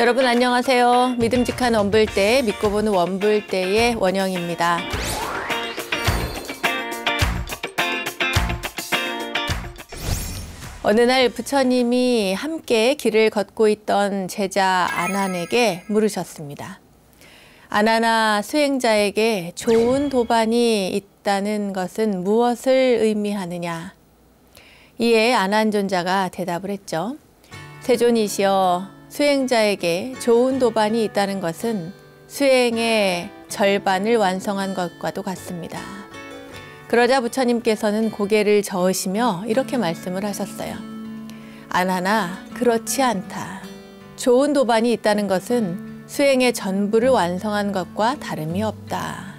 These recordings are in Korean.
여러분 안녕하세요. 믿음직한 원불대, 믿고 보는 원불대의 원영입니다. 어느 날 부처님이 함께 길을 걷고 있던 제자 아난에게 물으셨습니다. 아난아, 수행자에게 좋은 도반이 있다는 것은 무엇을 의미하느냐? 이에 아난존자가 대답을 했죠. 세존이시여, 수행자에게 좋은 도반이 있다는 것은 수행의 절반을 완성한 것과도 같습니다. 그러자 부처님께서는 고개를 저으시며 이렇게 말씀을 하셨어요. 아난아, 그렇지 않다. 좋은 도반이 있다는 것은 수행의 전부를 완성한 것과 다름이 없다.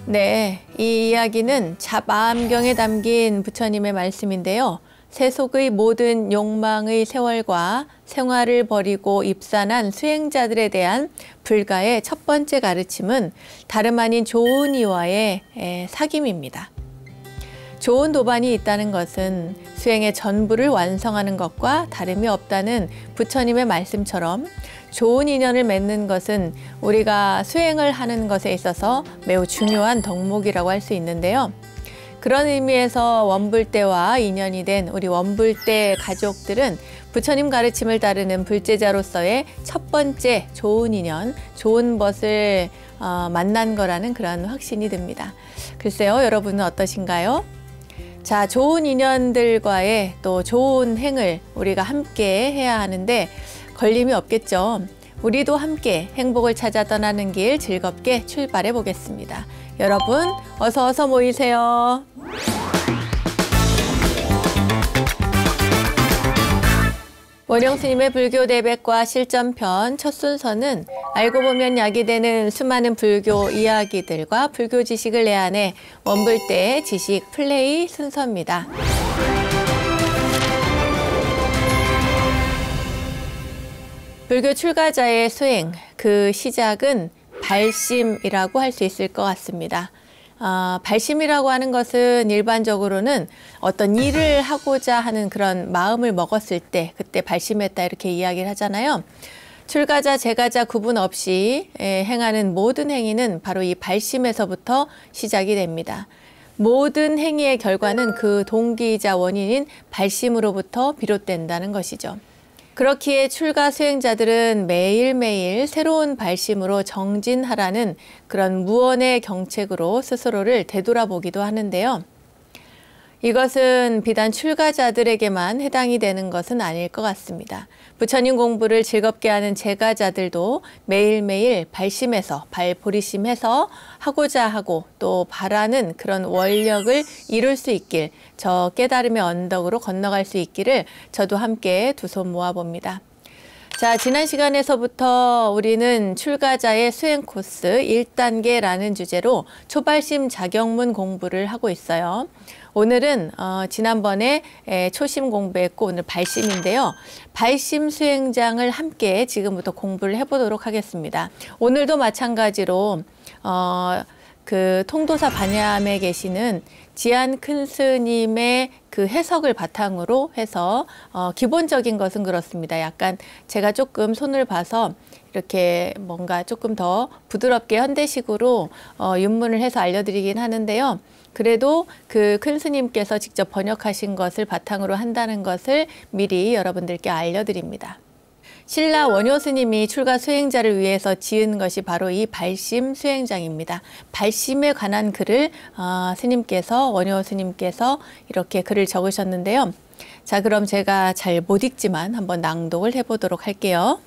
네, 이 이야기는 잡아암경에 담긴 부처님의 말씀인데요. 세속의 모든 욕망의 세월과 생활을 버리고 입산한 수행자들에 대한 불가의 첫 번째 가르침은 다름 아닌 좋은 이와의 사귐입니다. 좋은 도반이 있다는 것은 수행의 전부를 완성하는 것과 다름이 없다는 부처님의 말씀처럼 좋은 인연을 맺는 것은 우리가 수행을 하는 것에 있어서 매우 중요한 덕목이라고 할 수 있는데요. 그런 의미에서 원불대와 인연이 된 우리 원불대 가족들은 부처님 가르침을 따르는 불제자로서의 첫 번째 좋은 인연, 좋은 것을 만난 거라는 그런 확신이 듭니다. 글쎄요, 여러분은 어떠신가요? 자, 좋은 인연들과의 또 좋은 행을 우리가 함께 해야 하는데 걸림이 없겠죠. 우리도 함께 행복을 찾아 떠나는 길 즐겁게 출발해 보겠습니다. 여러분, 어서 모이세요. 원영 스님의 불교 대백과 실전편 첫 순서는 알고 보면 약이 되는 수많은 불교 이야기들과 불교 지식을 내한해 원불대 지식 플레이 순서입니다. 불교 출가자의 수행, 그 시작은 발심이라고 할 수 있을 것 같습니다. 발심이라고 하는 것은 일반적으로는 어떤 일을 하고자 하는 그런 마음을 먹었을 때 그때 발심했다 이렇게 이야기를 하잖아요. 출가자, 재가자 구분 없이 행하는 모든 행위는 바로 이 발심에서부터 시작이 됩니다. 모든 행위의 결과는 그 동기이자 원인인 발심으로부터 비롯된다는 것이죠. 그렇기에 출가 수행자들은 매일매일 새로운 발심으로 정진하라는 그런 무언의 경책으로 스스로를 되돌아보기도 하는데요. 이것은 비단 출가자들에게만 해당이 되는 것은 아닐 것 같습니다. 부처님 공부를 즐겁게 하는 재가자들도 매일매일 발심해서, 발보리심해서 하고자 하고 또 바라는 그런 원력을 이룰 수 있길, 저 깨달음의 언덕으로 건너갈 수 있기를 저도 함께 두 손 모아봅니다. 자, 지난 시간에서부터 우리는 출가자의 수행 코스 1단계라는 주제로 초발심 자격문 공부를 하고 있어요. 오늘은 지난번에 초심 공부했고 오늘 발심인데요. 발심 수행장을 함께 지금부터 공부를 해보도록 하겠습니다. 오늘도 마찬가지로 그 통도사 반야암에 계시는 지안 큰 스님의 그 해석을 바탕으로 해서 기본적인 것은 그렇습니다. 약간 제가 조금 손을 봐서 이렇게 뭔가 조금 더 부드럽게 현대식으로 윤문을 해서 알려드리긴 하는데요. 그래도 그 큰 스님께서 직접 번역하신 것을 바탕으로 한다는 것을 미리 여러분들께 알려드립니다. 신라 원효 스님이 출가 수행자를 위해서 지은 것이 바로 이 발심 수행장입니다. 발심에 관한 글을 원효 스님께서 이렇게 글을 적으셨는데요. 자, 그럼 제가 잘 못 읽지만 한번 낭독을 해보도록 할게요.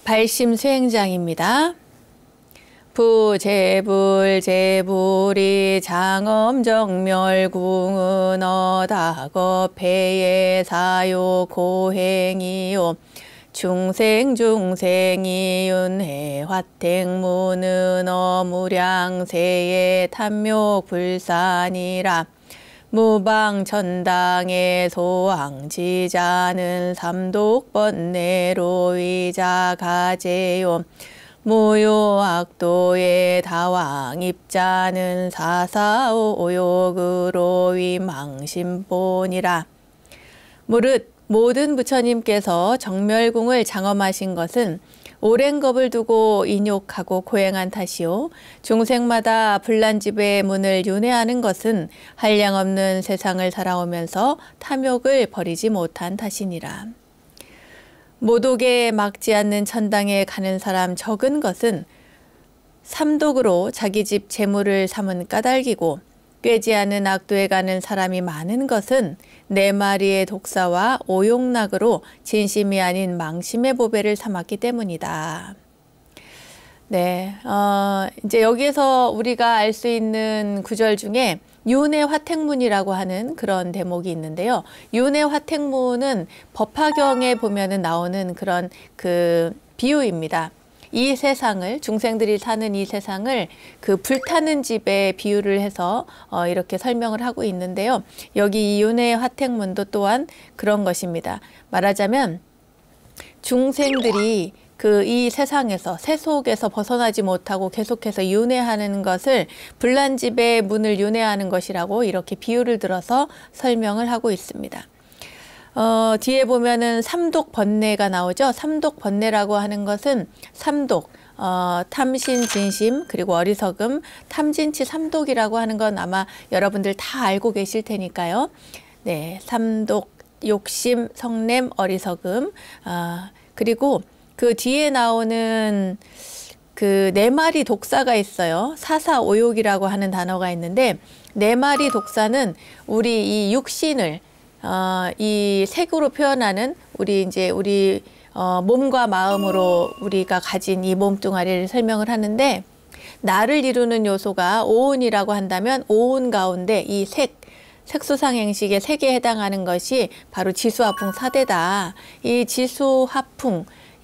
발심 수행장입니다. 부재불재불이 장엄정멸궁은어 다겁해의 사요 고행이요 중생이윤회 화택무는어 무량세의 탐욕불산이라 무방천당의 소왕지자는 삼독번뇌로 위자가제요 무효악도의 다왕입자는 사사오욕으로 위망심본이라 무릇 모든 부처님께서 정멸궁을 장엄하신 것은 오랜 겁을 두고 인욕하고 고행한 탓이요, 중생마다 불난집의 문을 윤회하는 것은 한량없는 세상을 살아오면서 탐욕을 버리지 못한 탓이니라. 모독에 막지 않는 천당에 가는 사람 적은 것은 삼독으로 자기 집 재물을 삼은 까닭이고, 꿰지 않은 악도에 가는 사람이 많은 것은 네 마리의 독사와 오용락으로 진심이 아닌 망심의 보배를 삼았기 때문이다. 네, 이제 여기에서 우리가 알 수 있는 구절 중에 윤회 화택문이라고 하는 그런 대목이 있는데요. 윤회 화택문은 법화경에 보면은 나오는 그런 그 비유입니다. 이 세상을, 중생들이 사는 이 세상을 그 불타는 집에 비유를 해서 이렇게 설명을 하고 있는데요. 여기 이 윤회 화택문도 또한 그런 것입니다. 말하자면 중생들이 그 이 세상에서, 세속에서 벗어나지 못하고 계속해서 윤회하는 것을 불난집의 문을 윤회하는 것이라고 이렇게 비유를 들어서 설명을 하고 있습니다. 뒤에 보면은 삼독 번뇌가 나오죠. 삼독 번뇌라고 하는 것은 삼독, 탐신, 진심, 그리고 어리석음, 탐진치 삼독이라고 하는 건 아마 여러분들 다 알고 계실 테니까요. 네, 삼독, 욕심, 성냄, 어리석음, 그리고 그 뒤에 나오는 그 네 마리 독사가 있어요. 사사오욕이라고 하는 단어가 있는데, 네 마리 독사는 우리 이 육신을 이 색으로 표현하는 우리 몸과 마음으로 우리가 가진 이 몸뚱아리를 설명을 하는데, 나를 이루는 요소가 오운이라고 한다면 오운 가운데 이 색수상행식의 색에 해당하는 것이 바로 지수화풍 사대다.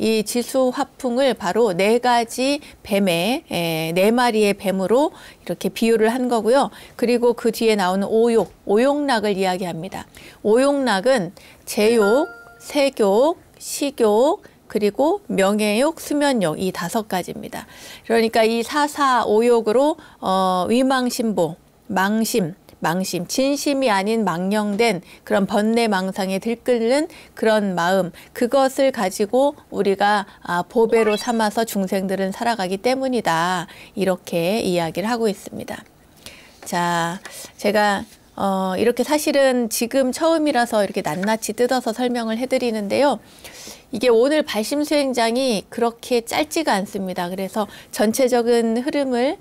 이 지수화풍을 바로 네 가지 뱀의, 네 마리의 뱀으로 이렇게 비유를 한 거고요. 그리고 그 뒤에 나오는 오용락을 이야기합니다. 오용락은 제욕, 색욕, 식욕, 그리고 명예욕, 수면욕, 이 5가지입니다. 그러니까 이 사사오욕으로 위망심보, 망심, 진심이 아닌 망령된 그런 번뇌망상에 들끓는 그런 마음, 그것을 가지고 우리가 보배로 삼아서 중생들은 살아가기 때문이다. 이렇게 이야기를 하고 있습니다. 자, 제가 이렇게 사실은 지금 처음이라서 이렇게 낱낱이 뜯어서 설명을 해드리는데요. 이게 오늘 발심수행장이 그렇게 짧지가 않습니다. 그래서 전체적인 흐름을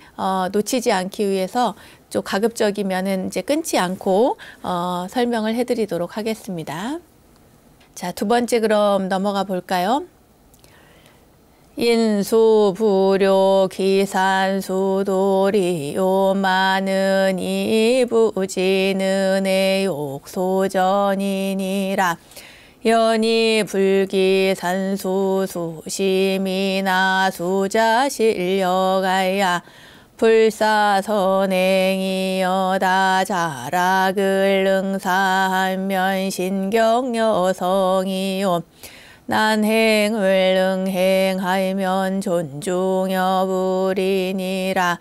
놓치지 않기 위해서 좀 가급적이면은 이제 끊지 않고 설명을 해드리도록 하겠습니다. 자, 두 번째 그럼 넘어가 볼까요? 인수부료 기산수도리 요많은 이부지는 애욕소전이니라. 연이 불기산수수심이나 수자실려가야 불사선행이여다 자락을 능사하면 신경여성이요 난행을 능행하면 존중여부리니라.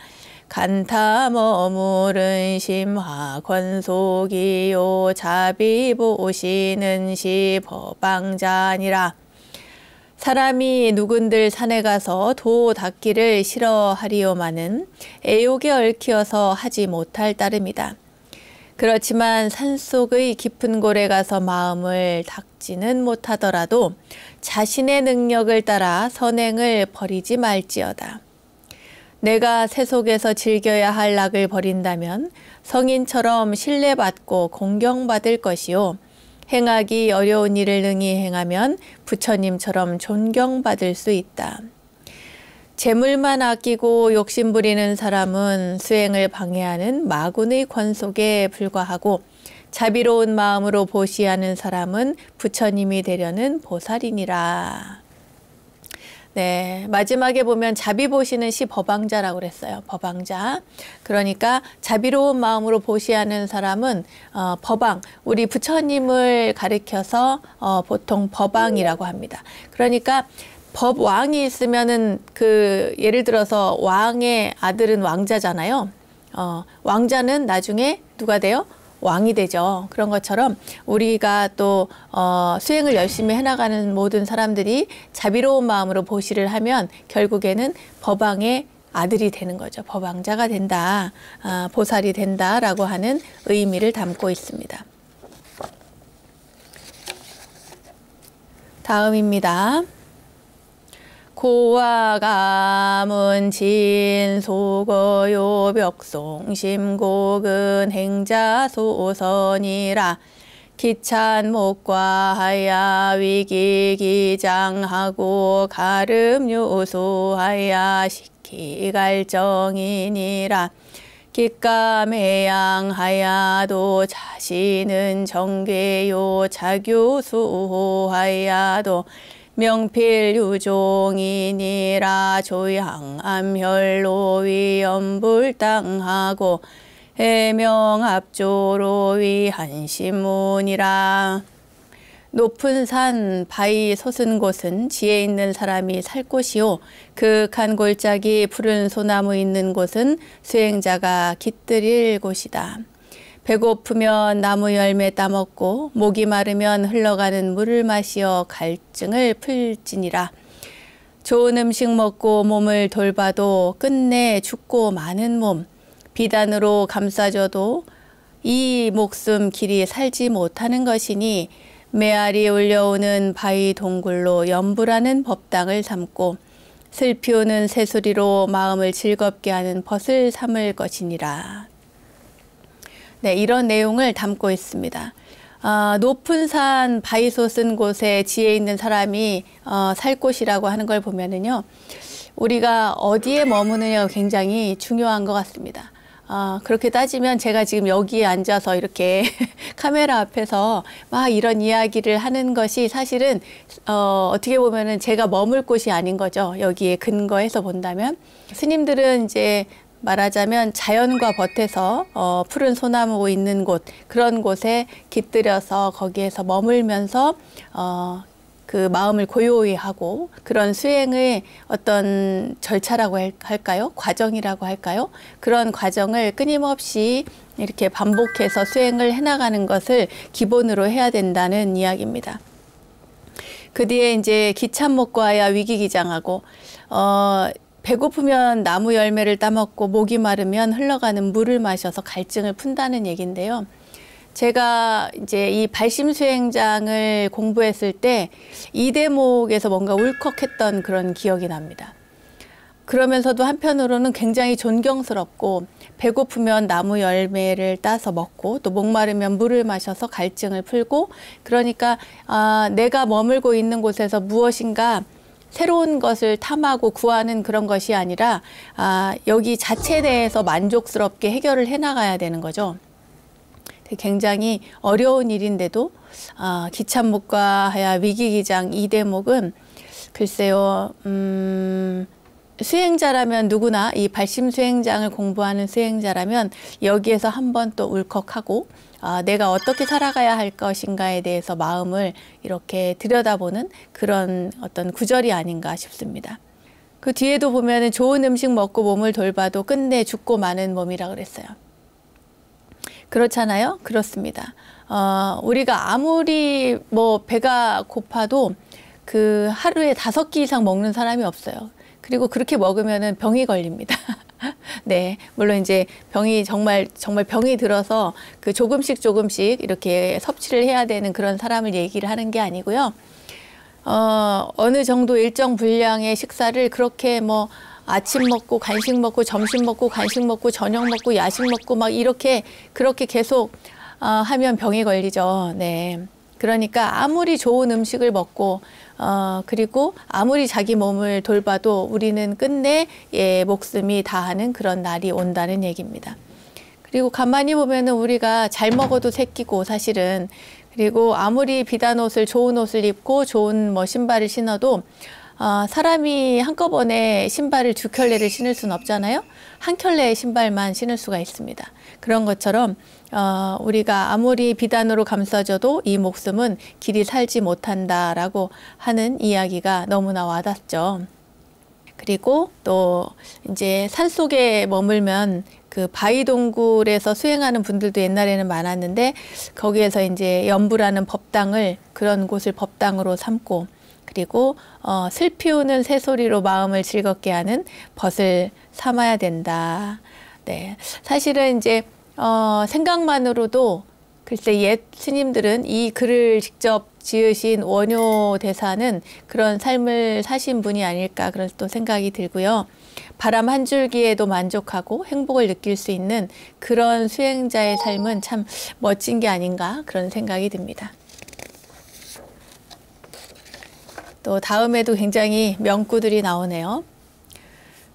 간타 머무른 심화 권속이요 자비 보시는 시 법방자니라. 사람이 누군들 산에 가서 도 닦기를 싫어하리요마는 애욕에 얽히어서 하지 못할 따름이다. 그렇지만 산속의 깊은 골에 가서 마음을 닦지는 못하더라도 자신의 능력을 따라 선행을 버리지 말지어다. 내가 세속에서 즐겨야 할 낙을 버린다면 성인처럼 신뢰받고 공경받을 것이요, 행하기 어려운 일을 능히 행하면 부처님처럼 존경받을 수 있다. 재물만 아끼고 욕심부리는 사람은 수행을 방해하는 마군의 권속에 불과하고, 자비로운 마음으로 보시하는 사람은 부처님이 되려는 보살이니라. 네, 마지막에 보면 자비 보시는 시 법왕자라고 그랬어요. 법왕자. 그러니까 자비로운 마음으로 보시하는 사람은 법왕, 우리 부처님을 가리켜서 보통 법왕이라고 합니다. 그러니까 법왕이 있으면은 예를 들어서 왕의 아들은 왕자잖아요. 왕자는 나중에 누가 돼요? 왕이 되죠. 그런 것처럼 우리가 또 수행을 열심히 해나가는 모든 사람들이 자비로운 마음으로 보시를 하면 결국에는 법왕의 아들이 되는 거죠. 법왕자가 된다, 보살이 된다라고 하는 의미를 담고 있습니다. 다음입니다. 고와 가문 진소거요 벽송심곡은 행자소선이라 기찬목과 하야 위기기장하고 가름유소하야 식기갈정이니라 기가매양하야도 자신은 정괴요 자교수호하야도 명필유종이니라 조양암혈로 위엄불당하고 해명합조로 위한시문이라. 높은 산 바위 솟은 곳은 지혜 있는 사람이 살 곳이요 극한 골짜기 푸른 소나무 있는 곳은 수행자가 깃들일 곳이다. 배고프면 나무 열매 따먹고 목이 마르면 흘러가는 물을 마시어 갈증을 풀지니라. 좋은 음식 먹고 몸을 돌봐도 끝내 죽고 마는 몸, 비단으로 감싸줘도 이 목숨 길이 살지 못하는 것이니 메아리 울려오는 바위 동굴로 염불하는 법당을 삼고 슬피 우는 새소리로 마음을 즐겁게 하는 벗을 삼을 것이니라. 네, 이런 내용을 담고 있습니다. 높은 산 바위 솟은 곳에 지혜 있는 사람이 살 곳이라고 하는 걸 보면은요, 우리가 어디에 머무느냐가 굉장히 중요한 것 같습니다. 그렇게 따지면 제가 지금 여기에 앉아서 이렇게 카메라 앞에서 막 이런 이야기를 하는 것이 사실은 어떻게 보면은 제가 머물 곳이 아닌 거죠. 여기에 근거해서 본다면 스님들은 이제 말하자면 자연과 벗에서 푸른 소나무 있는 곳, 그런 곳에 깃들여서 거기에서 머물면서 그 마음을 고요히 하고 그런 수행의 어떤 절차라고 할까요? 과정이라고 할까요? 그런 과정을 끊임없이 이렇게 반복해서 수행을 해나가는 것을 기본으로 해야 된다는 이야기입니다. 그 뒤에 이제 기참목과야 위기기장하고 배고프면 나무 열매를 따먹고 목이 마르면 흘러가는 물을 마셔서 갈증을 푼다는 얘기인데요. 제가 이제 이 발심수행장을 공부했을 때 이 대목에서 뭔가 울컥했던 그런 기억이 납니다. 그러면서도 한편으로는 굉장히 존경스럽고 배고프면 나무 열매를 따서 먹고 또 목마르면 물을 마셔서 갈증을 풀고 그러니까 내가 머물고 있는 곳에서 무엇인가 새로운 것을 탐하고 구하는 그런 것이 아니라 여기 자체 내에서 만족스럽게 해결을 해나가야 되는 거죠. 굉장히 어려운 일인데도 기참목과 하야 위기기장 이 대목은 글쎄요 수행자라면 누구나 이 발심수행장을 공부하는 수행자라면 여기에서 한번 또 울컥하고 내가 어떻게 살아가야 할 것인가에 대해서 마음을 이렇게 들여다보는 그런 어떤 구절이 아닌가 싶습니다. 그 뒤에도 보면은 좋은 음식 먹고 몸을 돌봐도 끝내 죽고 마는 몸이라 그랬어요. 그렇잖아요? 그렇습니다. 우리가 아무리 뭐 배가 고파도 그 하루에 5끼 이상 먹는 사람이 없어요. 그리고 그렇게 먹으면은 병이 걸립니다. 네, 물론 이제 병이 정말 병이 들어서 그 조금씩 이렇게 섭취를 해야 되는 그런 사람을 얘기를 하는 게 아니고요. 어느 정도 일정 분량의 식사를 그렇게 뭐 아침 먹고 간식 먹고 점심 먹고 간식 먹고 저녁 먹고 야식 먹고 막 이렇게 그렇게 계속 하면 병이 걸리죠. 네. 그러니까 아무리 좋은 음식을 먹고 그리고 아무리 자기 몸을 돌봐도 우리는 끝내 목숨이 다하는 그런 날이 온다는 얘기입니다. 그리고 가만히 보면은 우리가 잘 먹어도 새끼고 사실은 그리고 아무리 비단 옷을 좋은 옷을 입고 좋은 뭐 신발을 신어도 사람이 한꺼번에 신발을 2켤레를 신을 수는 없잖아요. 한 켤레의 신발만 신을 수가 있습니다. 그런 것처럼 우리가 아무리 비단으로 감싸줘도 이 목숨은 길이 살지 못한다라고 하는 이야기가 너무나 와닿죠. 그리고 또 이제 산속에 머물면 그 바위동굴에서 수행하는 분들도 옛날에는 많았는데 거기에서 이제 연부라는 법당을 그런 곳을 법당으로 삼고 그리고 슬피우는 새소리로 마음을 즐겁게 하는 벗을 삼아야 된다. 네, 사실은 이제 생각만으로도 글쎄 옛 스님들은 이 글을 직접 지으신 원효 대사는 그런 삶을 사신 분이 아닐까 그런 또 생각이 들고요. 바람 한 줄기에도 만족하고 행복을 느낄 수 있는 그런 수행자의 삶은 참 멋진 게 아닌가 그런 생각이 듭니다. 또 다음에도 굉장히 명구들이 나오네요.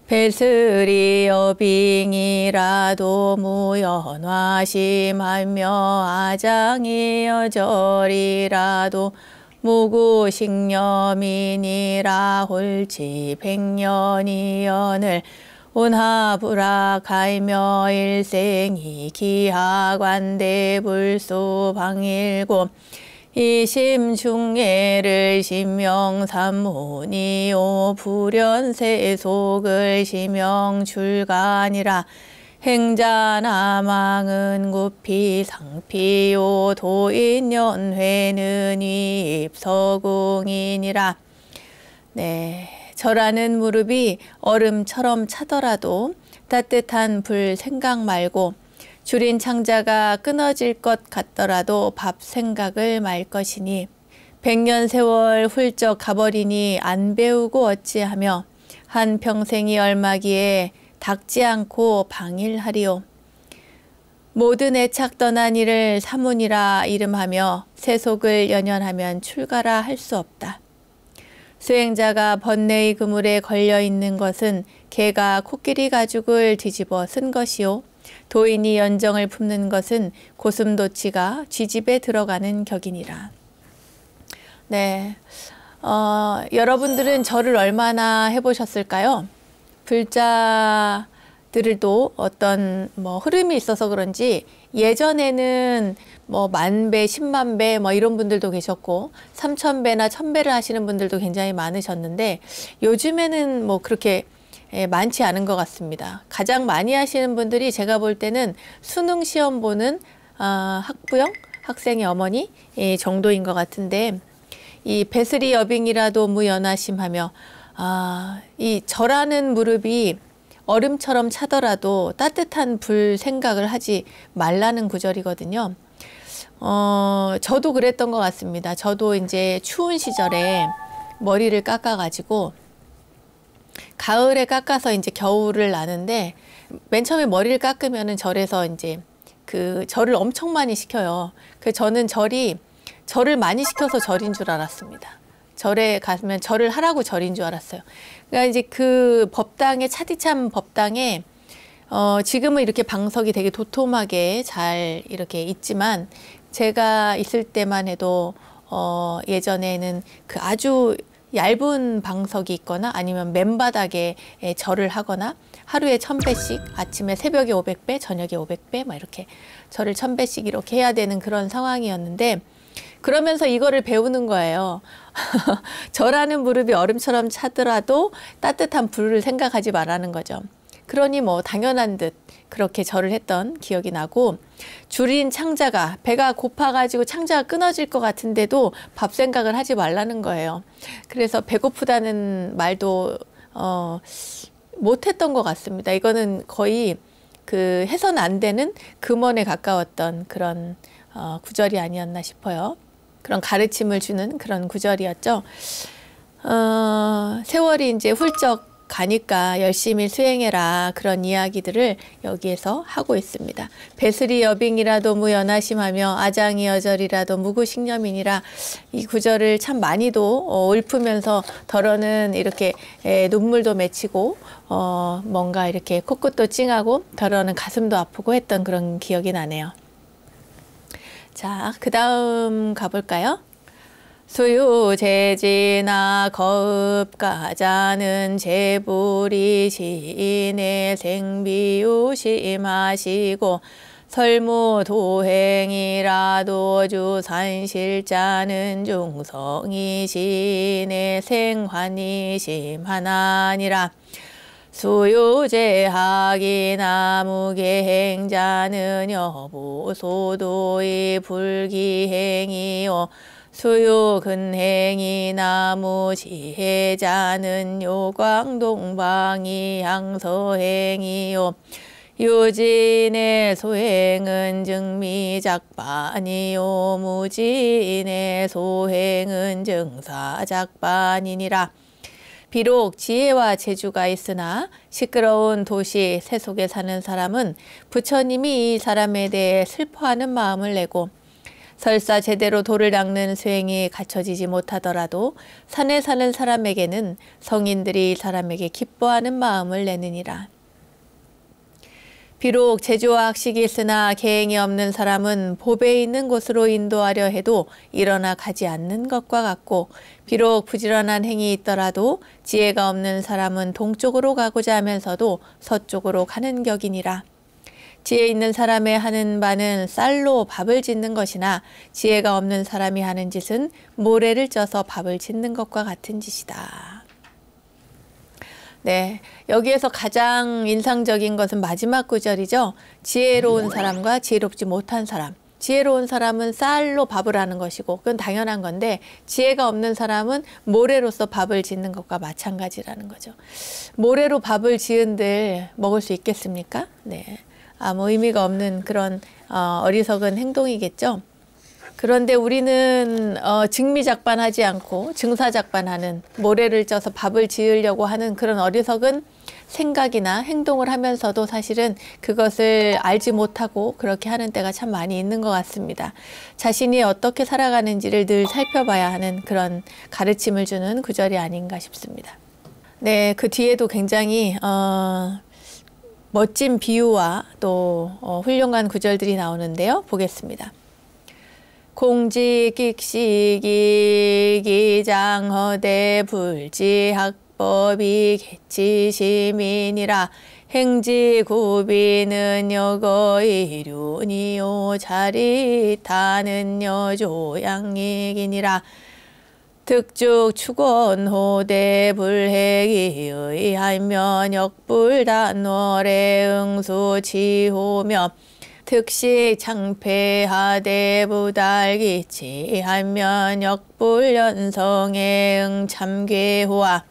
배슬이 여빙이라도 무연화심하며 아장이 여절이라도 무구식념이니라 홀치 백년이연을 운하불락하며 일생이 기하관대불수 방일고 이심중예를 심명삼문이오 불연세속을 심명출간이라 행자나망은 구피 상피요 도인연회는 입서궁이니라. 네, 절하는 무릎이 얼음처럼 차더라도 따뜻한 불 생각 말고 줄인 창자가 끊어질 것 같더라도 밥 생각을 말 것이니 백년 세월 훌쩍 가버리니 안 배우고 어찌하며 한 평생이 얼마기에 닦지 않고 방일하리오. 모든 애착 떠난 이를 사문이라 이름하며 세속을 연연하면 출가라 할 수 없다. 수행자가 번뇌의 그물에 걸려 있는 것은 개가 코끼리 가죽을 뒤집어 쓴 것이요. 도인이 연정을 품는 것은 고슴도치가 쥐집에 들어가는 격이니라. 네, 여러분들은 절을 얼마나 해보셨을까요? 불자들도 어떤 흐름이 있어서 그런지 예전에는 10,000배, 100,000배 이런 분들도 계셨고 3,000배나 1,000배를 하시는 분들도 굉장히 많으셨는데 요즘에는 그렇게 많지 않은 것 같습니다. 가장 많이 하시는 분들이 제가 볼 때는 수능 시험 보는 학부형, 학생의 어머니 정도인 것 같은데 이 배슬이 여빙이라도 무연하심하며 이 절하는 무릎이 얼음처럼 차더라도 따뜻한 불 생각을 하지 말라는 구절이거든요. 저도 그랬던 것 같습니다. 저도 이제 추운 시절에 머리를 깎아가지고 가을에 깎아서 이제 겨울을 나는데 맨 처음에 머리를 깎으면은 절에서 이제 그 절을 엄청 많이 시켜요. 그 저는 절을 많이 시켜서 절인 줄 알았습니다. 절에 가면 절을 하라고 절인 줄 알았어요. 그러니까 이제 그 법당에 차디찬 법당에 지금은 이렇게 방석이 되게 도톰하게 잘 이렇게 있지만 제가 있을 때만 해도 예전에는 그 아주 얇은 방석이 있거나 아니면 맨바닥에 절을 하거나 하루에 1,000배씩 아침에 새벽에 500배 저녁에 500배 막 이렇게 절을 1,000배씩 이렇게 해야 되는 그런 상황이었는데 그러면서 이거를 배우는 거예요. 절하는 무릎이 얼음처럼 차더라도 따뜻한 불을 생각하지 말라는 거죠. 그러니 당연한 듯 그렇게 절을 했던 기억이 나고 줄인 창자가 배가 고파가지고 창자가 끊어질 것 같은데도 밥 생각을 하지 말라는 거예요. 그래서 배고프다는 말도 못했던 것 같습니다. 이거는 거의 그 해서는 안 되는 금원에 가까웠던 그런 구절이 아니었나 싶어요. 그런 가르침을 주는 그런 구절이었죠. 세월이 이제 훌쩍 가니까 열심히 수행해라 그런 이야기들을 여기에서 하고 있습니다. 배슬이 여빙이라도 무연하심하며 아장이 여절이라도 무구식념이니라. 이 구절을 참 많이도 읊으면서 덜어는 이렇게 눈물도 맺히고 뭔가 이렇게 코끝도 찡하고 덜어는 가슴도 아프고 했던 그런 기억이 나네요. 자, 그 다음 가볼까요? 수유재지나 거읍가자는 재불이 시인의 생비유심하시고 설무도행이라도 주산실자는 중성이 시인의 생환이심하나니라. 수유제하기 나무계행자는 여보소도의 불기행이요 수유근행이 나무지혜자는 요광동방이 향서행이요 유진의 소행은 증미작반이요 무진의 소행은 증사작반이니라. 비록 지혜와 재주가 있으나 시끄러운 도시 세속에 사는 사람은 부처님이 이 사람에 대해 슬퍼하는 마음을 내고 설사 제대로 도를 닦는 수행이 갖춰지지 못하더라도 산에 사는 사람에게는 성인들이 이 사람에게 기뻐하는 마음을 내느니라. 비록 재주와 학식이 있으나 계행이 없는 사람은 보배에 있는 곳으로 인도하려 해도 일어나 가지 않는 것과 같고 비록 부지런한 행이 있더라도 지혜가 없는 사람은 동쪽으로 가고자 하면서도 서쪽으로 가는 격이니라. 지혜 있는 사람의 하는 바는 쌀로 밥을 짓는 것이나 지혜가 없는 사람이 하는 짓은 모래를 쪄서 밥을 짓는 것과 같은 짓이다. 네, 여기에서 가장 인상적인 것은 마지막 구절이죠. 지혜로운 사람과 지혜롭지 못한 사람. 지혜로운 사람은 쌀로 밥을 하는 것이고 그건 당연한 건데 지혜가 없는 사람은 모래로서 밥을 짓는 것과 마찬가지라는 거죠. 모래로 밥을 지은들 먹을 수 있겠습니까? 네, 아무 의미가 없는 그런 어리석은 행동이겠죠. 그런데 우리는 증미작반하지 않고 증사작반하는 모래를 쪄서 밥을 지으려고 하는 그런 어리석은 생각이나 행동을 하면서도 사실은 그것을 알지 못하고 그렇게 하는 때가 참 많이 있는 것 같습니다. 자신이 어떻게 살아가는지를 늘 살펴봐야 하는 그런 가르침을 주는 구절이 아닌가 싶습니다. 네, 그 뒤에도 굉장히 멋진 비유와 또 훌륭한 구절들이 나오는데요. 보겠습니다. 공직익식이 기장허대 불지학법이 개치시민이라 행지구비는 여거이륜이요 자리타는 여조양이기니라. 득죽 축원호대 불행이 의하면 역불단월의 응수지호며 특식 창패하대 부달기치하면 역불연성의 응참괴호와.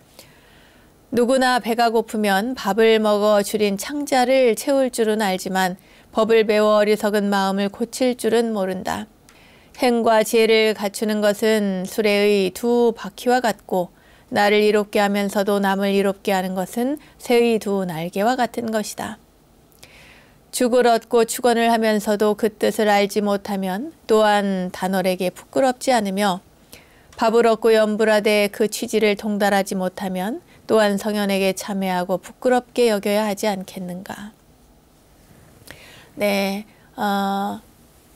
누구나 배가 고프면 밥을 먹어 줄인 창자를 채울 줄은 알지만 법을 배워 어리석은 마음을 고칠 줄은 모른다. 행과 지혜를 갖추는 것은 수레의 두 바퀴와 같고 나를 이롭게 하면서도 남을 이롭게 하는 것은 새의 두 날개와 같은 것이다. 죽을 얻고 축원을 하면서도 그 뜻을 알지 못하면 또한 단월에게 부끄럽지 않으며 밥을 얻고 염불하되 그 취지를 통달하지 못하면 또한 성현에게 참회하고 부끄럽게 여겨야 하지 않겠는가. 네,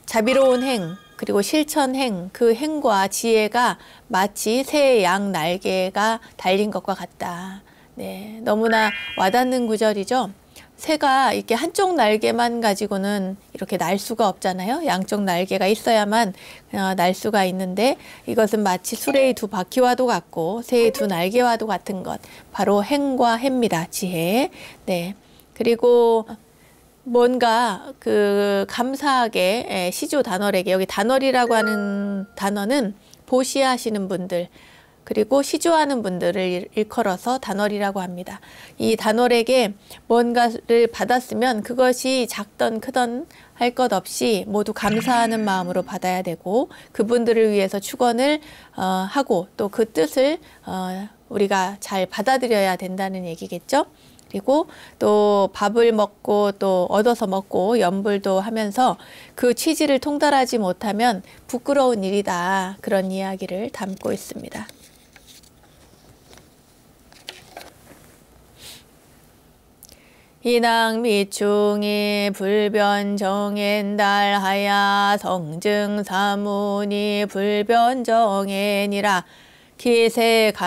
자비로운 행 그리고 실천행, 그 행과 지혜가 마치 새의 양 날개가 달린 것과 같다. 네, 너무나 와닿는 구절이죠. 새가 이렇게 한쪽 날개만 가지고는 이렇게 날 수가 없잖아요. 양쪽 날개가 있어야만 날 수가 있는데 이것은 마치 수레의 두 바퀴와도 같고 새의 두 날개와도 같은 것. 바로 행과 해입니다. 지혜. 네. 그리고 뭔가 그 감사하게 시조 단월에게, 여기 단월이라고 하는 단어는 보시하시는 분들 그리고 시조하는 분들을 일컬어서 단월이라고 합니다. 이 단월에게 뭔가를 받았으면 그것이 작던 크던 할 것 없이 모두 감사하는 마음으로 받아야 되고 그분들을 위해서 축원을 하고 또 그 뜻을 우리가 잘 받아들여야 된다는 얘기겠죠. 그리고 또 밥을 먹고 또 얻어서 먹고 염불도 하면서 그 취지를 통달하지 못하면 부끄러운 일이다. 그런 이야기를 담고 있습니다. 인왕 미충이 불변정엔달하야 성증사문이 불변정엔이라. 기세간헌하고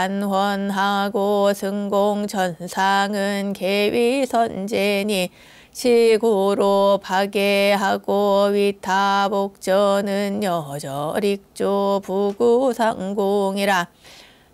승공천상은 계위선제니 시구로 파괴하고 위타복전은 여절익조 부구상공이라.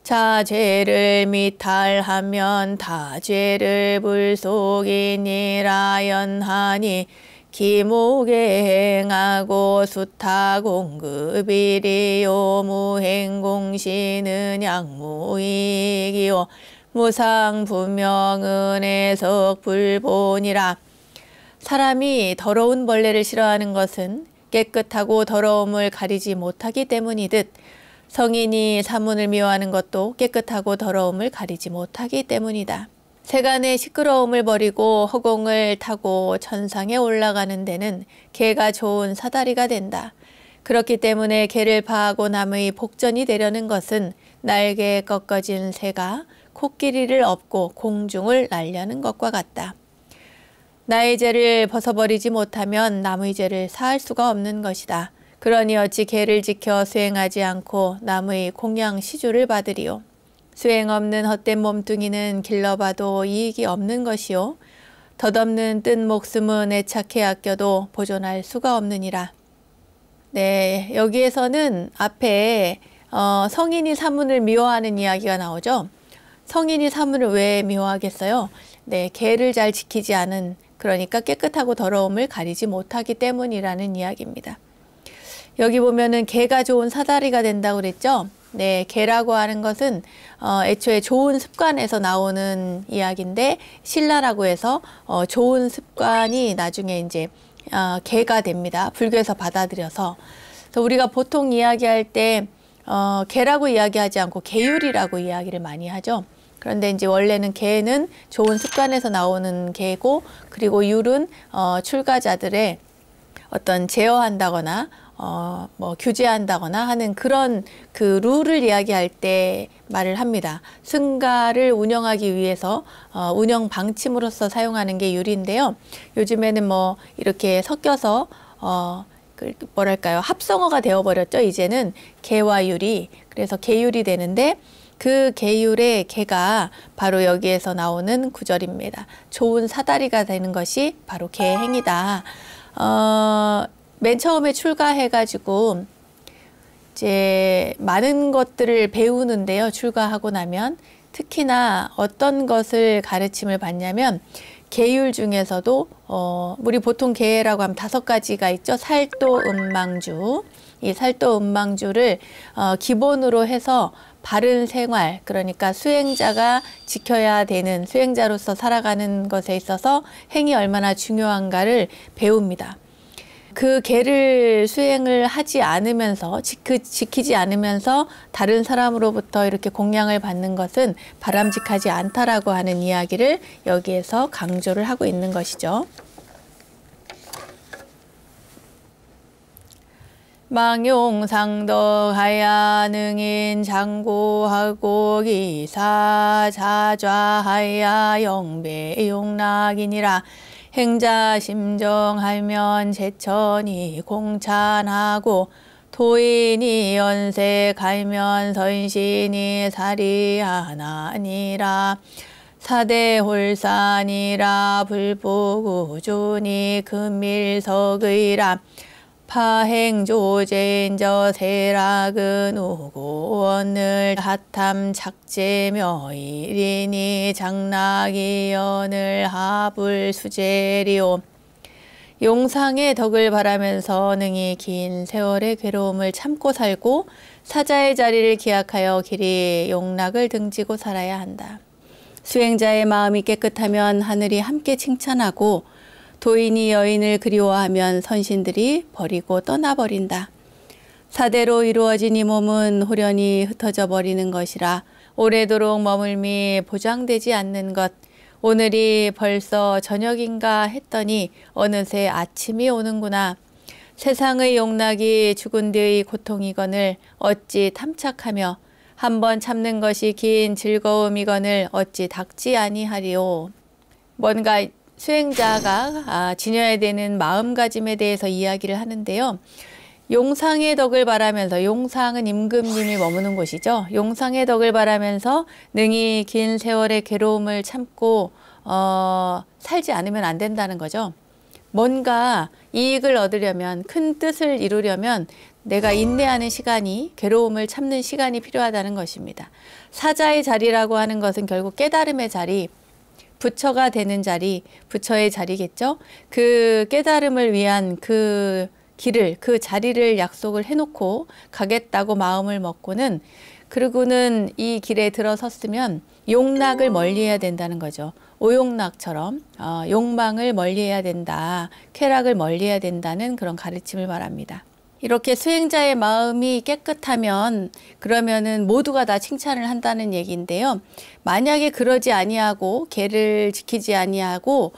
자죄를 미탈하면 다죄를 불속이니라 연하니 기목에 행하고 수타공급이리요 무행공시는 양무이기요 무상부명은혜석 불본이라. 사람이 더러운 벌레를 싫어하는 것은 깨끗하고 더러움을 가리지 못하기 때문이듯 성인이 사문을 미워하는 것도 깨끗하고 더러움을 가리지 못하기 때문이다. 세간의 시끄러움을 버리고 허공을 타고 천상에 올라가는 데는 개가 좋은 사다리가 된다. 그렇기 때문에 개를 파하고 남의 복전이 되려는 것은 날개 꺾어진 새가 코끼리를 업고 공중을 날려는 것과 같다. 나의 죄를 벗어버리지 못하면 남의 죄를 사할 수가 없는 것이다. 그러니 어찌 개를 지켜 수행하지 않고 남의 공양 시주를 받으리요. 수행 없는 헛된 몸뚱이는 길러봐도 이익이 없는 것이요. 덧없는 뜬 목숨은 애착해 아껴도 보존할 수가 없느니라. 네, 여기에서는 앞에 성인이 사문을 미워하는 이야기가 나오죠. 성인이 사문을 왜 미워하겠어요? 네, 개를 잘 지키지 않은, 그러니까 깨끗하고 더러움을 가리지 못하기 때문이라는 이야기입니다. 여기 보면은 개가 좋은 사다리가 된다고 그랬죠. 네, 개라고 하는 것은 애초에 좋은 습관에서 나오는 이야기인데 신라라고 해서 좋은 습관이 나중에 이제 개가 됩니다. 불교에서 받아들여서. 그래서 우리가 보통 이야기할 때 개라고 이야기하지 않고 개율이라고 이야기를 많이 하죠. 그런데 이제 원래는 개는 좋은 습관에서 나오는 개고, 그리고 율은 출가자들의 어떤 제어한다거나 뭐 규제한다거나 하는 그런 그 룰을 이야기할 때 말을 합니다. 승가를 운영하기 위해서 운영 방침으로서 사용하는 게 율인데요. 요즘에는 뭐 이렇게 섞여서 뭐랄까요, 합성어가 되어버렸죠. 이제는 개와 율이. 그래서 개율이 되는데 그 개율의 개가 바로 여기에서 나오는 구절입니다. 좋은 사다리가 되는 것이 바로 개행이다. 맨 처음에 출가해가지고 이제 많은 것들을 배우는데요. 출가하고 나면 특히나 어떤 것을 가르침을 받냐면 계율 중에서도 우리 보통 계라고 하면 5가지가 있죠. 살도, 음망주. 이 살도, 음망주를 기본으로 해서 바른 생활, 그러니까 수행자가 지켜야 되는, 수행자로서 살아가는 것에 있어서 행이 얼마나 중요한가를 배웁니다. 그 계를 수행을 하지 않으면서, 지키지 않으면서 다른 사람으로부터 이렇게 공양을 받는 것은 바람직하지 않다라고 하는 이야기를 여기에서 강조를 하고 있는 것이죠. 망용상덕하야 능인 장고하고 기사 자좌하야 영배용락이니라. 행자 심정하면 제천이 공찬하고 도인이 연색하면 선신이 사리하나니라. 사대홀산이라 불보구준이 금밀석의라. 파행조제인저 세락은 우고원을 핫함 작제며일이니 장락이연을 하불수제리오. 용상의 덕을 바라면서 능히 긴 세월의 괴로움을 참고 살고 사자의 자리를 기약하여 길이 용락을 등지고 살아야 한다. 수행자의 마음이 깨끗하면 하늘이 함께 칭찬하고 도인이 여인을 그리워하면 선신들이 버리고 떠나버린다. 사대로 이루어진 이 몸은 호련히 흩어져 버리는 것이라. 오래도록 머물미 보장되지 않는 것. 오늘이 벌써 저녁인가 했더니 어느새 아침이 오는구나. 세상의 용락이 죽은 뒤의 고통이거늘 어찌 탐착하며 한번 참는 것이 긴 즐거움이거늘 어찌 닥지 아니하리오. 뭔가 수행자가 지녀야 되는 마음가짐에 대해서 이야기를 하는데요. 용상의 덕을 바라면서, 용상은 임금님이 머무는 곳이죠. 용상의 덕을 바라면서 능히 긴 세월의 괴로움을 참고 살지 않으면 안 된다는 거죠. 뭔가 이익을 얻으려면, 큰 뜻을 이루려면 내가 인내하는 시간이, 괴로움을 참는 시간이 필요하다는 것입니다. 사자의 자리라고 하는 것은 결국 깨달음의 자리, 부처가 되는 자리, 부처의 자리겠죠. 그 깨달음을 위한 그 길을, 그 자리를 약속을 해놓고 가겠다고 마음을 먹고는, 그리고는 이 길에 들어섰으면 욕락을 멀리해야 된다는 거죠. 오욕락처럼 욕망을 멀리해야 된다, 쾌락을 멀리해야 된다는 그런 가르침을 말합니다. 이렇게 수행자의 마음이 깨끗하면 그러면은 모두가 다 칭찬을 한다는 얘기인데요. 만약에 그러지 아니하고 계를 지키지 아니하고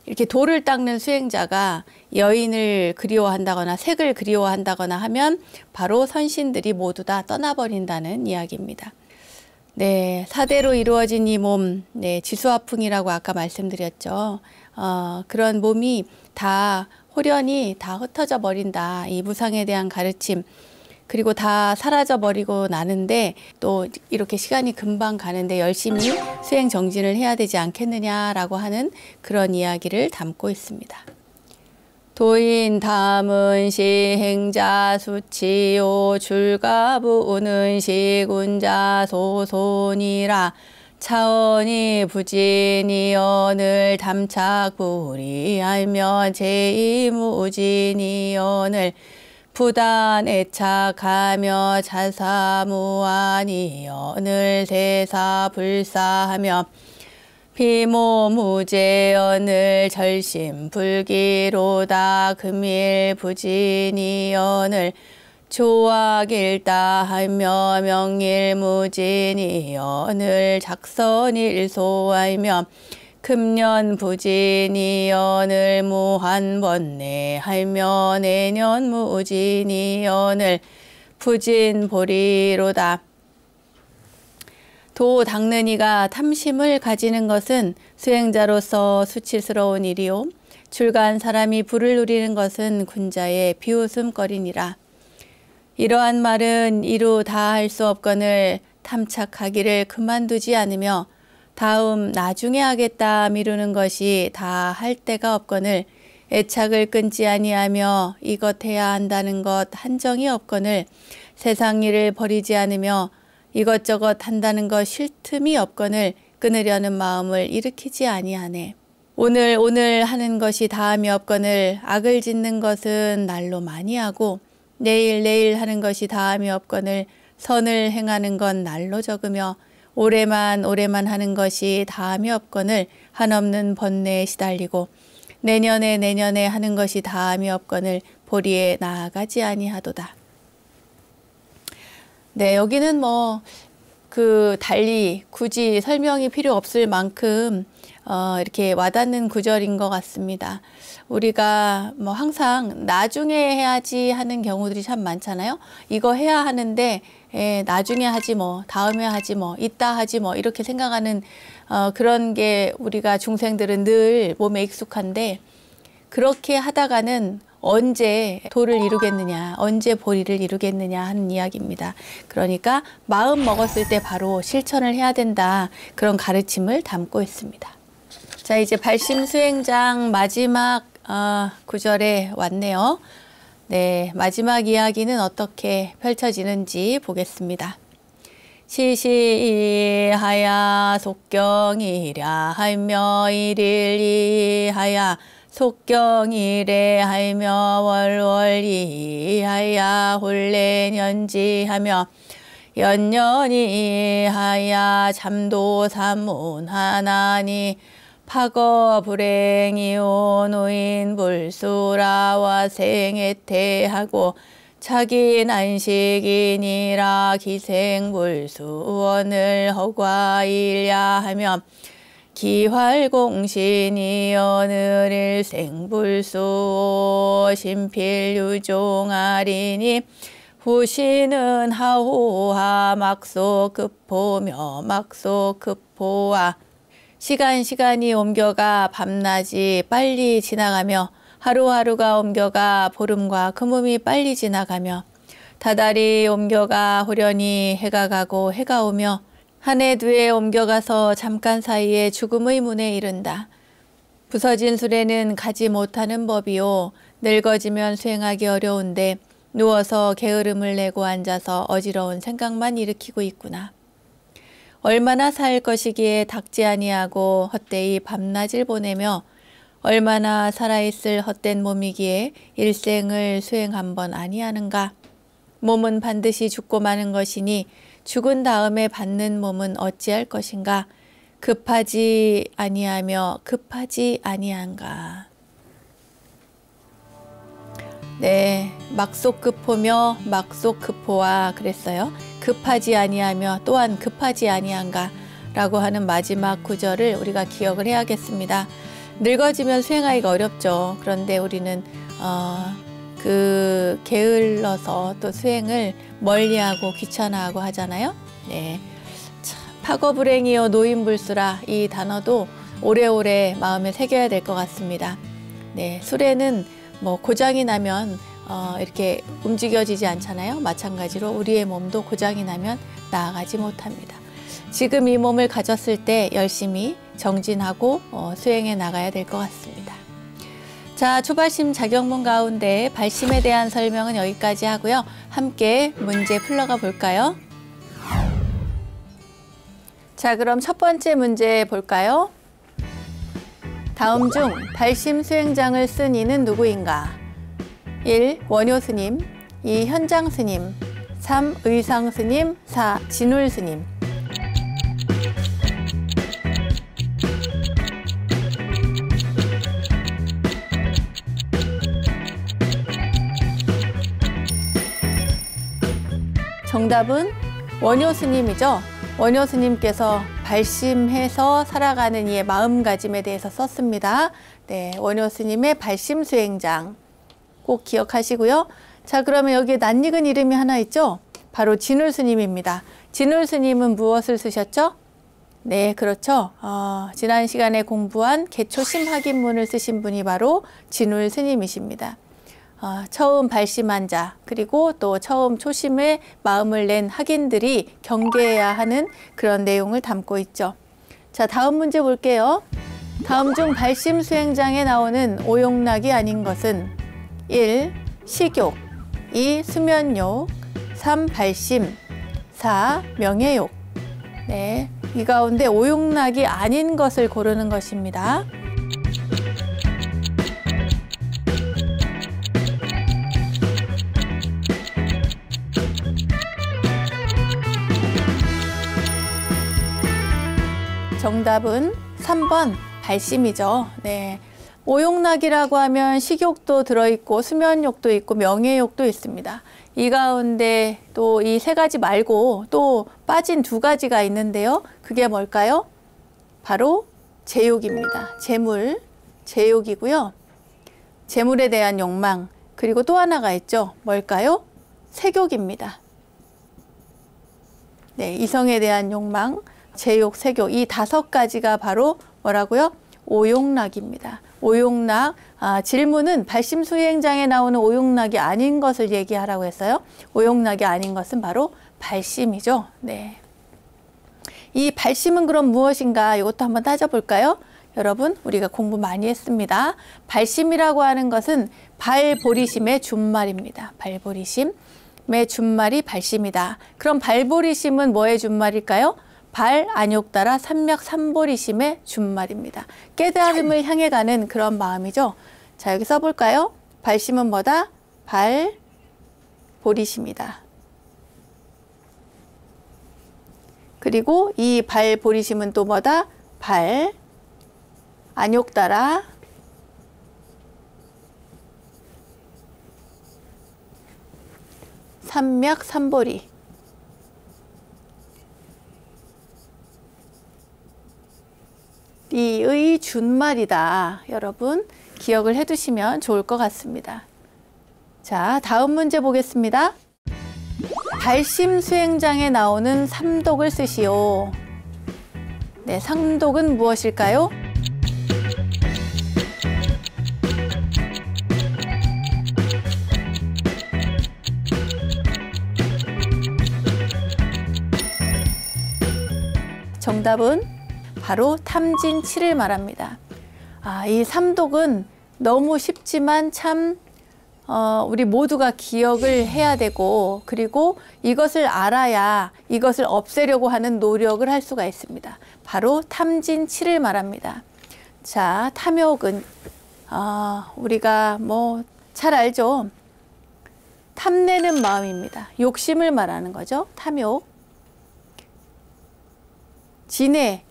이렇게 돌을 닦는 수행자가 여인을 그리워한다거나 색을 그리워한다거나 하면 바로 선신들이 모두 다 떠나버린다는 이야기입니다. 네, 사대로 이루어진 이 몸, 네, 지수화풍이라고 아까 말씀드렸죠. 그런 몸이 다 홀연히 다 흩어져 버린다. 이 무상에 대한 가르침, 그리고 다 사라져 버리고 나는데 또 이렇게 시간이 금방 가는데 열심히 수행 정진을 해야 되지 않겠느냐라고 하는 그런 이야기를 담고 있습니다. 도인 담은 시행자 수치요 줄가부는 시군자 소손이라 차원이 부진이 언을 담착불이 알면 제이무진이 언을 부단 애착하며 자사무한이 언을 세사불사하며 비모무제언을 절심불기로다 금일부진이언을 조악일다하며 명일무진이언을 작선일소하며 금년부진이언을 무한번뇌하며 내년무진이언을 부진보리로다. 도 닦는 이가 탐심을 가지는 것은 수행자로서 수치스러운 일이요 출가한 사람이 불을 누리는 것은 군자의 비웃음거리니라. 이러한 말은 이루 다 할 수 없거늘 탐착하기를 그만두지 않으며 다음 나중에 하겠다 미루는 것이 다 할 데가 없거늘 애착을 끊지 아니하며 이것 해야 한다는 것 한정이 없거늘 세상 일을 버리지 않으며 이것저것 한다는 것 쉴 틈이 없거늘 끊으려는 마음을 일으키지 아니하네. 오늘 하는 것이 다함이 없거늘 악을 짓는 것은 날로 많이 하고 내일 하는 것이 다함이 없거늘 선을 행하는 건 날로 적으며 올해만 하는 것이 다함이 없거늘 한없는 번뇌에 시달리고 내년에 하는 것이 다함이 없거늘 보리에 나아가지 아니하도다. 네, 여기는 달리 굳이 설명이 필요 없을 만큼 이렇게 와닿는 구절인 것 같습니다. 우리가 항상 나중에 해야지 하는 경우들이 참 많잖아요. 이거 해야 하는데 나중에 하지 다음에 하지 이따 하지 이렇게 생각하는 그런 게 우리가 중생들은 늘 몸에 익숙한데, 그렇게 하다가는 언제 도를 이루겠느냐, 언제 보리를 이루겠느냐 하는 이야기입니다. 그러니까 마음 먹었을 때 바로 실천을 해야 된다, 그런 가르침을 담고 있습니다. 자, 이제 발심수행장 마지막 구절에 왔네요. 네, 마지막 이야기는 어떻게 펼쳐지는지 보겠습니다. 시시이하야 속경이랴 하며 일일이하야 속경일에 하며 월월이하야 홀래년지하며 연년이하야 참도삼문하나니 파거불행이오 노인불수라와 생애태하고 자기 난식이니라 기생불수원을 허과일야 하며 기활공신이 어느 일생불수 신필유종아리니 후시는 하호하 막소급포며 막소급포와 시간이 옮겨가 밤낮이 빨리 지나가며 하루하루가 옮겨가 보름과 금음이 빨리 지나가며 다달이 옮겨가 호련히 해가 가고 해가 오며 한 해 두 해 옮겨가서 잠깐 사이에 죽음의 문에 이른다. 부서진 수레는 가지 못하는 법이요 늙어지면 수행하기 어려운데 누워서 게으름을 내고 앉아서 어지러운 생각만 일으키고 있구나. 얼마나 살 것이기에 닥지 아니하고 헛되이 밤낮을 보내며 얼마나 살아있을 헛된 몸이기에 일생을 수행한 번 아니하는가. 몸은 반드시 죽고 마는 것이니 죽은 다음에 받는 몸은 어찌할 것인가. 급하지 아니하며 급하지 아니한가. 네, 막속급포며 막속급포와 그랬어요. 급하지 아니하며 또한 급하지 아니한가 라고 하는 마지막 구절을 우리가 기억을 해야겠습니다. 늙어지면 수행하기가 어렵죠. 그런데 우리는 게을러서 또 수행을 멀리하고 귀찮아하고 하잖아요. 네, 참, 파거불행이요 노인불수라 이 단어도 오래오래 마음에 새겨야 될 것 같습니다. 네, 술에는 뭐 고장이 나면 이렇게 움직여지지 않잖아요. 마찬가지로 우리의 몸도 고장이 나면 나아가지 못합니다. 지금 이 몸을 가졌을 때 열심히 정진하고 수행해 나가야 될 것 같습니다. 자, 초발심 작용문 가운데 발심에 대한 설명은 여기까지 하고요. 함께 문제 풀러가 볼까요? 자, 그럼 첫 번째 문제 볼까요? 다음 중 발심 수행장을 쓴 이는 누구인가? 1. 원효 스님, 2. 현장 스님, 3. 의상 스님, 4. 진울 스님. 정답은 원효 스님이죠. 원효 스님께서 발심해서 살아가는 이의 마음가짐에 대해서 썼습니다. 네, 원효 스님의 발심 수행장 꼭 기억하시고요. 자, 그러면 여기에 낯익은 이름이 하나 있죠. 바로 진울 스님입니다. 진울 스님은 무엇을 쓰셨죠? 네, 그렇죠. 지난 시간에 공부한 개초심 학인문을 쓰신 분이 바로 진울 스님이십니다. 처음 발심한 자, 그리고 또 처음 초심에 마음을 낸 학인들이 경계해야 하는 그런 내용을 담고 있죠. 자, 다음 문제 볼게요. 다음 중 발심 수행장에 나오는 오용락이 아닌 것은 1. 식욕, 2. 수면욕, 3. 발심, 4. 명예욕. 네, 이 가운데 오용락이 아닌 것을 고르는 것입니다. 정답은 3번 발심이죠. 네, 오용락이라고 하면 식욕도 들어있고 수면욕도 있고 명예욕도 있습니다. 이 가운데 또 이 세 가지 말고 또 빠진 두 가지가 있는데요. 그게 뭘까요? 바로 재욕입니다. 재물, 재욕이고요. 재물에 대한 욕망, 그리고 또 하나가 있죠. 뭘까요? 색욕입니다. 네, 이성에 대한 욕망, 재욕, 색욕, 이 5가지가 바로 뭐라고요? 오용락입니다. 오용락, 질문은 발심 수행장에 나오는 오용락이 아닌 것을 얘기하라고 했어요. 오용락이 아닌 것은 바로 발심이죠. 네. 이 발심은 그럼 무엇인가? 이것도 한번 따져볼까요? 여러분, 우리가 공부 많이 했습니다. 발심이라고 하는 것은 발보리심의 준말입니다. 발보리심의 준말이 발심이다. 그럼 발보리심은 뭐의 준말일까요? 발, 안욕 따라 삼맥 삼보리심의 준말입니다. 깨달음을 향해 가는 그런 마음이죠. 자, 여기 써볼까요? 발심은 뭐다? 발, 보리심이다. 그리고 이 발, 보리심은 또 뭐다? 발, 안욕 따라 삼맥 삼보리. 이의 준말이다. 여러분 기억을 해두시면 좋을 것 같습니다. 자, 다음 문제 보겠습니다. 발심 수행장에 나오는 삼독을 쓰시오. 네, 삼독은 무엇일까요? 정답은 바로 탐진치를 말합니다. 이 삼독은 너무 쉽지만 참 우리 모두가 기억을 해야 되고, 그리고 이것을 알아야 이것을 없애려고 하는 노력을 할 수가 있습니다. 바로 탐진치를 말합니다. 자, 탐욕은 우리가 뭐 잘 알죠. 탐내는 마음입니다. 욕심을 말하는 거죠. 탐욕. 진해,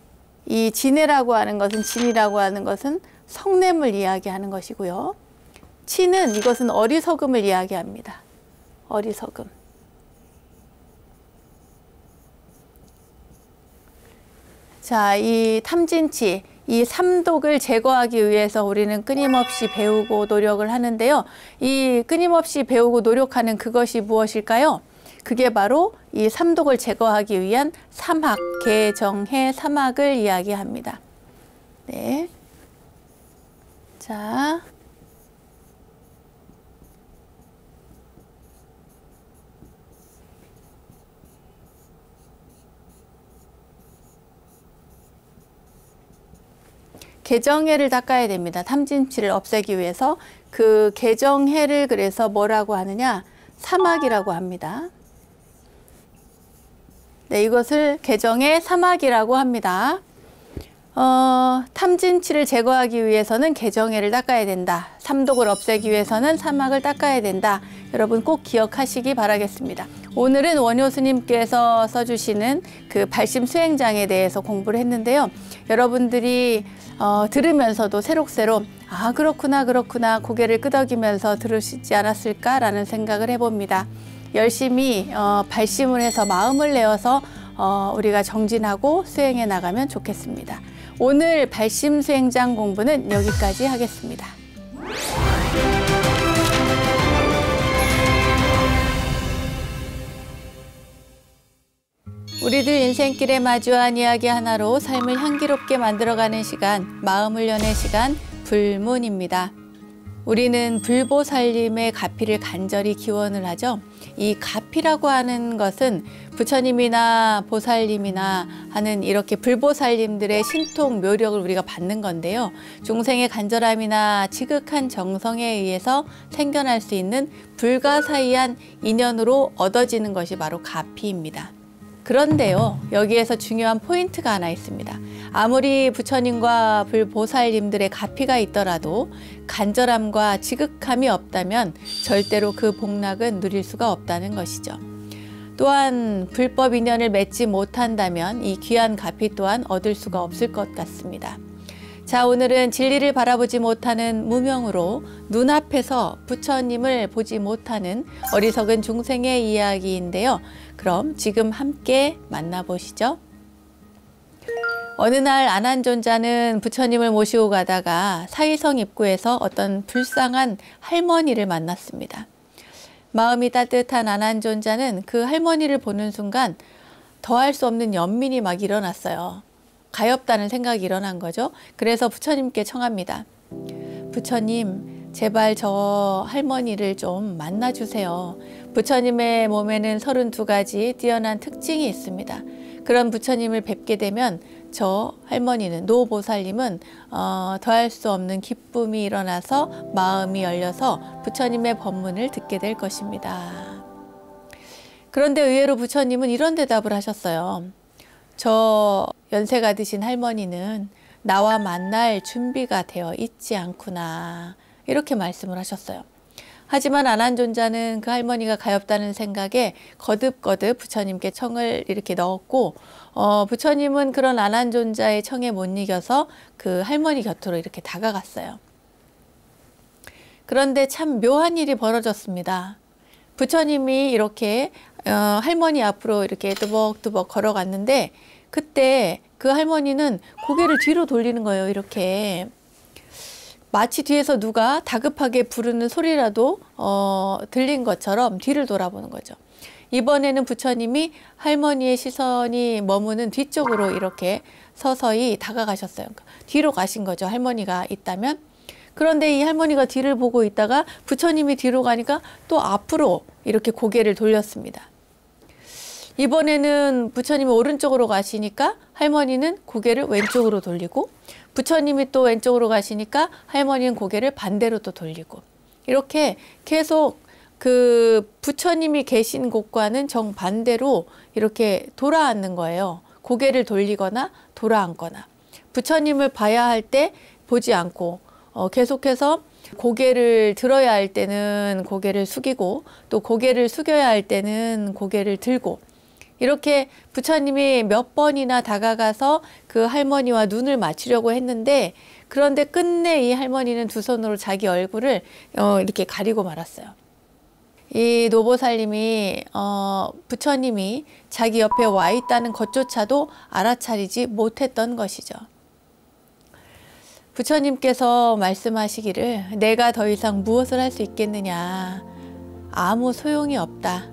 이 진해라고 하는 것은, 진이라고 하는 것은 성냄을 이야기하는 것이고요. 치는, 이것은 어리석음을 이야기합니다. 어리석음. 자, 이 탐진치, 이 삼독을 제거하기 위해서 우리는 끊임없이 배우고 노력을 하는데요. 이 끊임없이 배우고 노력하는 그것이 무엇일까요? 그게 바로 이 삼독을 제거하기 위한 삼학, 개정해 삼학을 이야기합니다. 네. 자. 개정해를 닦아야 됩니다. 탐진치를 없애기 위해서. 그 개정해를 그래서 뭐라고 하느냐? 삼학이라고 합니다. 네, 이것을 개정해 삼학이라고 합니다. 탐진치를 제거하기 위해서는 개정해를 닦아야 된다. 삼독을 없애기 위해서는 삼학을 닦아야 된다. 여러분 꼭 기억하시기 바라겠습니다. 오늘은 원효 스님께서 써주시는 그 발심 수행장에 대해서 공부를 했는데요. 여러분들이 들으면서도 새록새록 그렇구나 고개를 끄덕이면서 들으시지 않았을까라는 생각을 해봅니다. 열심히 발심을 해서 마음을 내어서 우리가 정진하고 수행해 나가면 좋겠습니다. 오늘 발심 수행장 공부는 여기까지 하겠습니다. 우리들 인생길에 마주한 이야기 하나로 삶을 향기롭게 만들어가는 시간, 마음을 여는 시간, 불문입니다. 우리는 불보살님의 가피를 간절히 기원을 하죠. 이 가피라고 하는 것은 부처님이나 보살님이나 하는 이렇게 불보살님들의 신통 묘력을 우리가 받는 건데요. 중생의 간절함이나 지극한 정성에 의해서 생겨날 수 있는 불가사의한 인연으로 얻어지는 것이 바로 가피입니다. 그런데요, 여기에서 중요한 포인트가 하나 있습니다. 아무리 부처님과 불보살님들의 가피가 있더라도 간절함과 지극함이 없다면 절대로 그 복락은 누릴 수가 없다는 것이죠. 또한 불법 인연을 맺지 못한다면 이 귀한 가피 또한 얻을 수가 없을 것 같습니다. 자, 오늘은 진리를 바라보지 못하는 무명으로 눈앞에서 부처님을 보지 못하는 어리석은 중생의 이야기인데요. 그럼 지금 함께 만나보시죠. 어느 날 안한존자는 부처님을 모시고 가다가 사이성 입구에서 어떤 불쌍한 할머니를 만났습니다. 마음이 따뜻한 안한존자는 그 할머니를 보는 순간 더할 수 없는 연민이 막 일어났어요. 가엾다는 생각이 일어난 거죠. 그래서 부처님께 청합니다. 부처님, 제발 저 할머니를 좀 만나주세요. 부처님의 몸에는 32가지 뛰어난 특징이 있습니다. 그런 부처님을 뵙게 되면 저 할머니는, 노보살님은 더할 수 없는 기쁨이 일어나서 마음이 열려서 부처님의 법문을 듣게 될 것입니다. 그런데 의외로 부처님은 이런 대답을 하셨어요. 저 연세가 드신 할머니는 나와 만날 준비가 되어 있지 않구나, 이렇게 말씀을 하셨어요. 하지만 안한존자는 그 할머니가 가엾다는 생각에 거듭거듭 부처님께 청을 이렇게 넣었고, 부처님은 그런 안한존자의 청에 못 이겨서 그 할머니 곁으로 이렇게 다가갔어요. 그런데 참 묘한 일이 벌어졌습니다. 부처님이 이렇게 할머니 앞으로 이렇게 뚜벅뚜벅 걸어갔는데, 그때 그 할머니는 고개를 뒤로 돌리는 거예요. 이렇게 마치 뒤에서 누가 다급하게 부르는 소리라도 들린 것처럼 뒤를 돌아보는 거죠. 이번에는 부처님이 할머니의 시선이 머무는 뒤쪽으로 이렇게 서서히 다가가셨어요. 뒤로 가신 거죠, 할머니가 있다면. 그런데 이 할머니가 뒤를 보고 있다가 부처님이 뒤로 가니까 또 앞으로 이렇게 고개를 돌렸습니다. 이번에는 부처님이 오른쪽으로 가시니까 할머니는 고개를 왼쪽으로 돌리고, 부처님이 또 왼쪽으로 가시니까 할머니는 고개를 반대로 또 돌리고, 이렇게 계속 그 부처님이 계신 곳과는 정반대로 이렇게 돌아앉는 거예요. 고개를 돌리거나 돌아앉거나. 부처님을 봐야 할 때 보지 않고 계속해서 고개를 들어야 할 때는 고개를 숙이고 또 고개를 숙여야 할 때는 고개를 들고 이렇게 부처님이 몇 번이나 다가가서 그 할머니와 눈을 맞추려고 했는데 그런데 끝내 이 할머니는 두 손으로 자기 얼굴을 이렇게 가리고 말았어요. 이 노보살님이 부처님이 자기 옆에 와 있다는 것조차도 알아차리지 못했던 것이죠. 부처님께서 말씀하시기를 내가 더 이상 무엇을 할 수 있겠느냐. 아무 소용이 없다.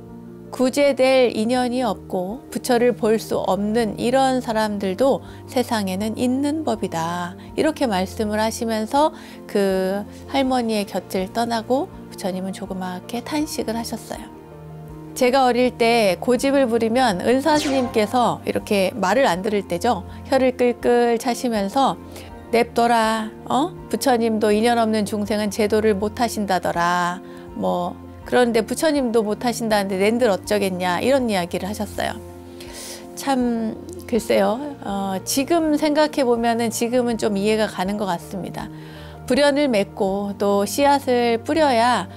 구제될 인연이 없고 부처를 볼 수 없는 이런 사람들도 세상에는 있는 법이다. 이렇게 말씀을 하시면서 그 할머니의 곁을 떠나고 부처님은 조그맣게 탄식을 하셨어요. 제가 어릴 때 고집을 부리면 은사 스님께서 이렇게 말을 안 들을 때죠. 혀를 끌끌 차시면서 냅둬라. 부처님도 인연 없는 중생은 제도를 못 하신다더라. 그런데 부처님도 못 하신다는데 낸들 어쩌겠냐. 이런 이야기를 하셨어요. 참 글쎄요. 지금 생각해 보면은 지금은 좀 이해가 가는 것 같습니다. 불연을 맺고 또 씨앗을 뿌려야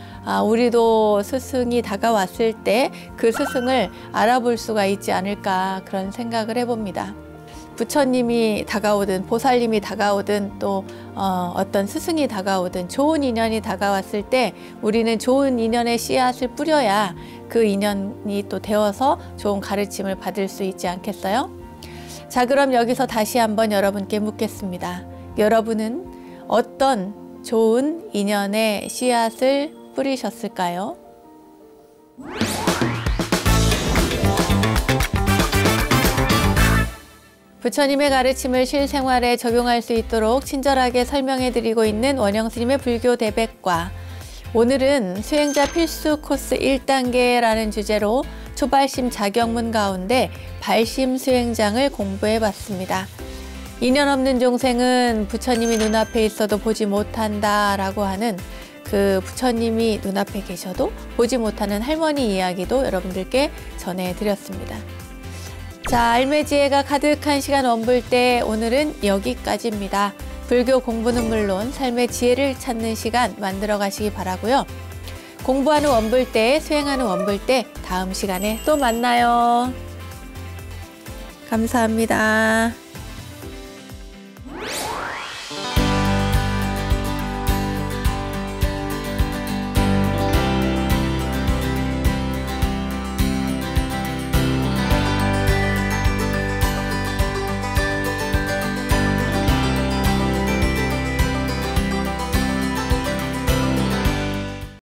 우리도 스승이 다가왔을 때 그 스승을 알아볼 수가 있지 않을까 그런 생각을 해봅니다. 부처님이 다가오든 보살님이 다가오든 또 어떤 스승이 다가오든 좋은 인연이 다가왔을 때 우리는 좋은 인연의 씨앗을 뿌려야 그 인연이 또 되어서 좋은 가르침을 받을 수 있지 않겠어요? 자, 그럼 여기서 다시 한번 여러분께 묻겠습니다. 여러분은 어떤 좋은 인연의 씨앗을 뿌리셨을까요? 부처님의 가르침을 실생활에 적용할 수 있도록 친절하게 설명해 드리고 있는 원영스님의 불교 대백과 오늘은 수행자 필수 코스 1단계라는 주제로 초발심 자격문 가운데 발심 수행장을 공부해 봤습니다. 인연 없는 종생은 부처님이 눈앞에 있어도 보지 못한다 라고 하는 그 부처님이 눈앞에 계셔도 보지 못하는 할머니 이야기도 여러분들께 전해드렸습니다. 자, 알매지혜가 가득한 시간 원불대 오늘은 여기까지입니다. 불교 공부는 물론 삶의 지혜를 찾는 시간 만들어 가시기 바라고요. 공부하는 원불대, 수행하는 원불대 다음 시간에 또 만나요. 감사합니다.